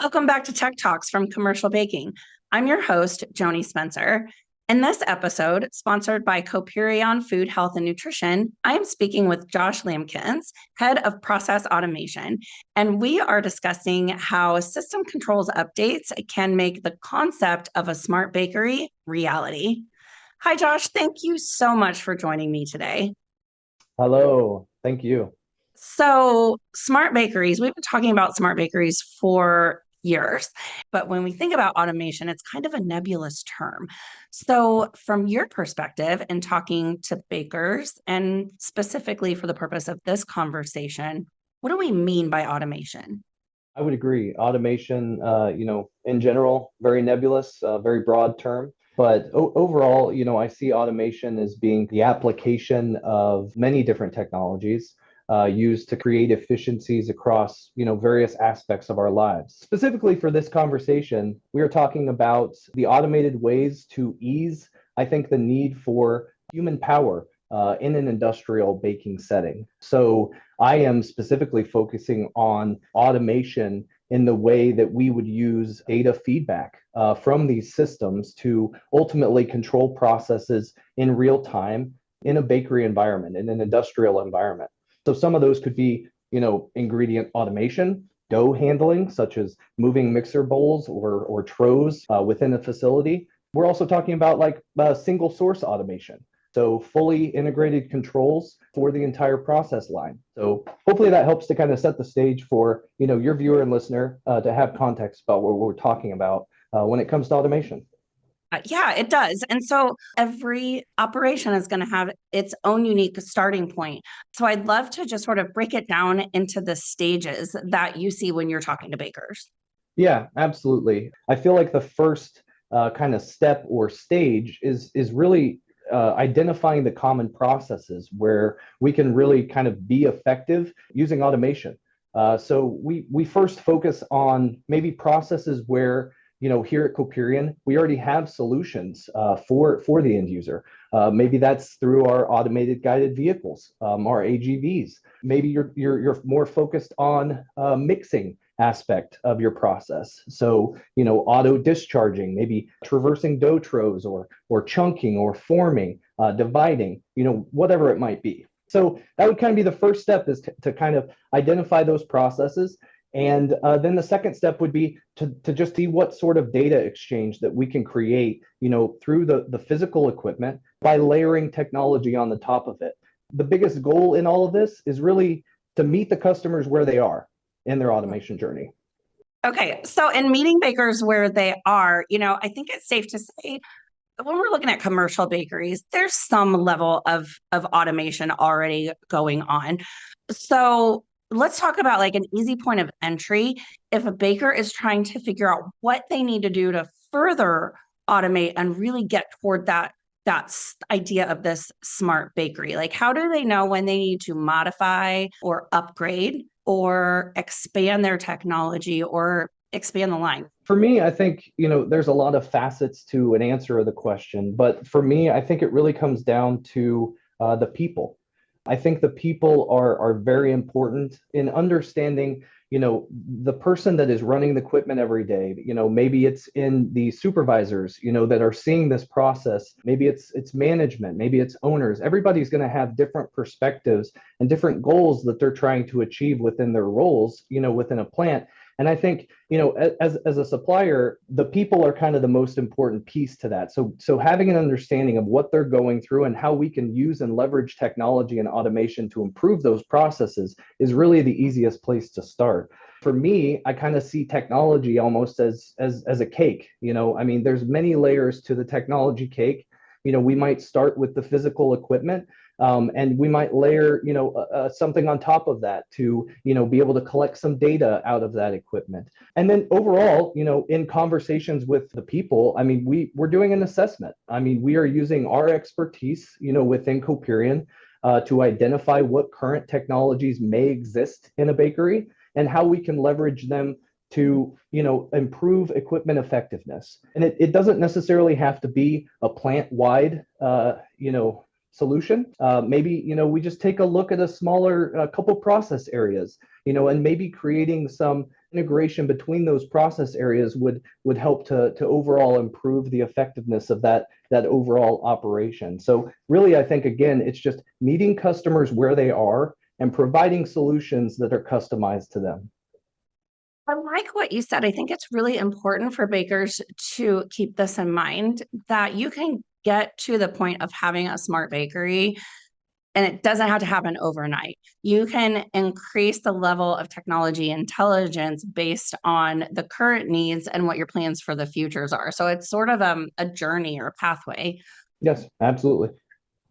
Welcome back to Tech Talks from Commercial Baking. I'm your host, Joni Spencer. In this episode, sponsored by Coperion Food, Health, and Nutrition, I am speaking with Josh Lamkins, Head of Process Automation, and we are discussing how system controls updates can make the concept of a smart bakery reality. Hi, Josh. Thank you so much for joining me today. Hello, thank you. So, smart bakeries, we've been talking about smart bakeries for years, but when we think about automation, it's kind of a nebulous term. So, from your perspective, in talking to bakers, and specifically for the purpose of this conversation, what do we mean by automation? I would agree. Automation, in general, very nebulous, very broad term. But overall, I see automation as being the application of many different technologies used to create efficiencies across, various aspects of our lives. Specifically for this conversation, we are talking about the automated ways to ease, I think, the need for human power in an industrial baking setting. So I am specifically focusing on automation in the way that we would use data feedback from these systems to ultimately control processes in real time in a bakery environment, in an industrial environment. So some of those could be, ingredient automation, dough handling, such as moving mixer bowls or trows within a facility. We're also talking about like single source automation. So fully integrated controls for the entire process line. So hopefully that helps to kind of set the stage for, your viewer and listener to have context about what we're talking about when it comes to automation. Yeah, it does. And so every operation is going to have its own unique starting point. So I'd love to just sort of break it down into the stages that you see when you're talking to bakers. Yeah, absolutely. I feel like the first kind of step or stage is really identifying the common processes where we can really kind of be effective using automation. So we first focus on maybe processes where here at Coperion we already have solutions for the end user. Maybe that's through our automated guided vehicles, our AGVs. Maybe you're more focused on mixing aspect of your process. So, auto discharging, maybe traversing dough trows or chunking or forming, dividing, whatever it might be. So that would kind of be the first step is to kind of identify those processes. And then the second step would be to just see what sort of data exchange that we can create, through the physical equipment by layering technology on the top of it. The biggest goal in all of this is really to meet the customers where they are in their automation journey. Okay, so in meeting bakers where they are, I think it's safe to say when we're looking at commercial bakeries, there's some level of automation already going on. So let's talk about like an easy point of entry. If a baker is trying to figure out what they need to do to further automate and really get toward that idea of this smart bakery, like how do they know when they need to modify or upgrade or expand their technology or expand the line? For me, I think, there's a lot of facets to an answer of the question, but for me, I think it really comes down to the people. I think the people are very important in understanding, the person that is running the equipment every day. Maybe it's in the supervisors, that are seeing this process. Maybe it's management, maybe it's owners. Everybody's going to have different perspectives and different goals that they're trying to achieve within their roles, within a plant. And I think, as a supplier, the people are kind of the most important piece to that. So having an understanding of what they're going through and how we can use and leverage technology and automation to improve those processes is really the easiest place to start. For me, I kind of see technology almost as a cake. There's many layers to the technology cake. We might start with the physical equipment. And we might layer, something on top of that to, be able to collect some data out of that equipment. And then overall, in conversations with the people, we're doing an assessment. We are using our expertise, within Coperion to identify what current technologies may exist in a bakery and how we can leverage them to improve equipment effectiveness. And it doesn't necessarily have to be a plant-wide solution. Maybe, we just take a look at a smaller couple process areas, and maybe creating some integration between those process areas would help to overall improve the effectiveness of that overall operation. So really, I think, again, it's just meeting customers where they are and providing solutions that are customized to them. I like what you said. I think it's really important for bakers to keep this in mind that you can get to the point of having a smart bakery and it doesn't have to happen overnight. You can increase the level of technology intelligence based on the current needs and what your plans for the futures are. So it's sort of a journey or a pathway. Yes, absolutely.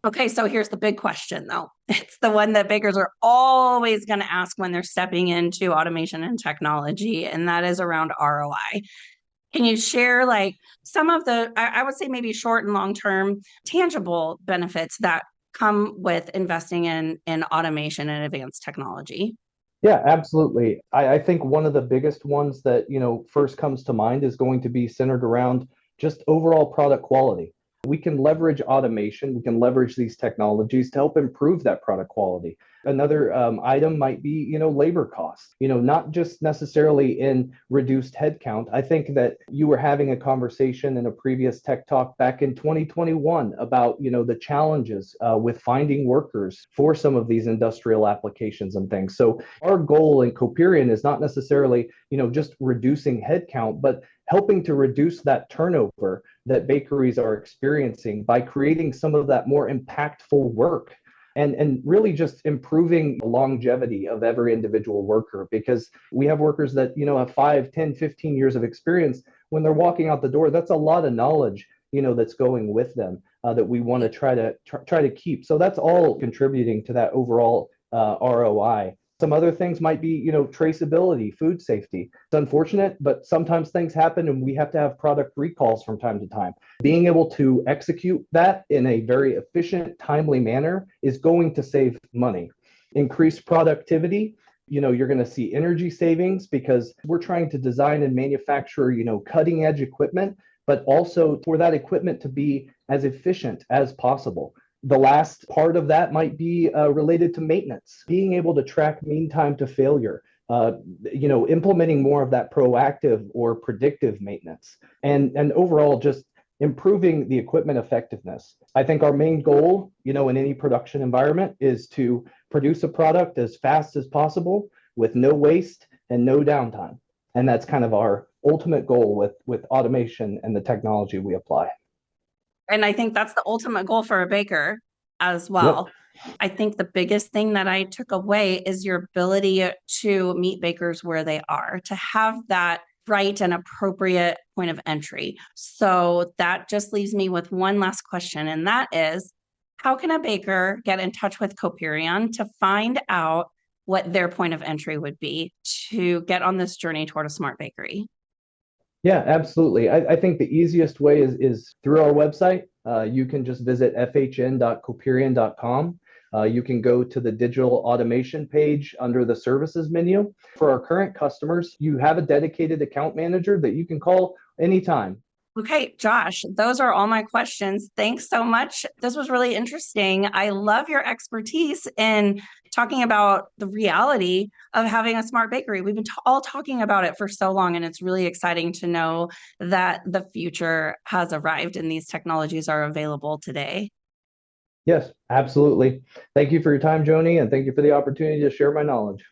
Okay, so here's the big question though. It's the one that bakers are always going to ask when they're stepping into automation and technology, and that is around ROI. Can you share like some of the, I would say maybe short and long term tangible benefits that come with investing in automation and advanced technology? Yeah, absolutely. I think one of the biggest ones that, first comes to mind is going to be centered around just overall product quality. We can leverage automation, we can leverage these technologies to help improve that product quality. Another item might be, labor costs, not just necessarily in reduced headcount. I think that you were having a conversation in a previous Tech Talk back in 2021 about, the challenges with finding workers for some of these industrial applications and things. So our goal in Coperion is not necessarily, just reducing headcount, but helping to reduce that turnover that bakeries are experiencing by creating some of that more impactful work and really just improving the longevity of every individual worker, because we have workers that have 5, 10, 15 years of experience. When they're walking out the door, that's a lot of knowledge that's going with them that we want to try to keep. So that's all contributing to that overall ROI. Some other things might be, traceability, food safety. It's unfortunate, but sometimes things happen and we have to have product recalls from time to time. Being able to execute that in a very efficient, timely manner is going to save money. Increased productivity, you're going to see energy savings because we're trying to design and manufacture, cutting edge equipment, but also for that equipment to be as efficient as possible. The last part of that might be related to maintenance, being able to track mean time to failure, implementing more of that proactive or predictive maintenance, and overall just improving the equipment effectiveness. I think our main goal, in any production environment is to produce a product as fast as possible with no waste and no downtime. And that's kind of our ultimate goal with automation and the technology we apply. And I think that's the ultimate goal for a baker as Yep. well. I think the biggest thing that I took away is your ability to meet bakers where they are, to have that right and appropriate point of entry. So that just leaves me with one last question, and that is, how can a baker get in touch with Coperion to find out what their point of entry would be to get on this journey toward a smart bakery? Yeah, absolutely. I think the easiest way is through our website. You can just visit fhn.coperion.com. You can go to the digital automation page under the services menu. For our current customers, you have a dedicated account manager that you can call anytime. Okay, Josh, those are all my questions. Thanks so much. This was really interesting. I love your expertise in talking about the reality of having a smart bakery. We've been all talking about it for so long, and it's really exciting to know that the future has arrived and these technologies are available today. Yes, absolutely. Thank you for your time, Joni, and thank you for the opportunity to share my knowledge.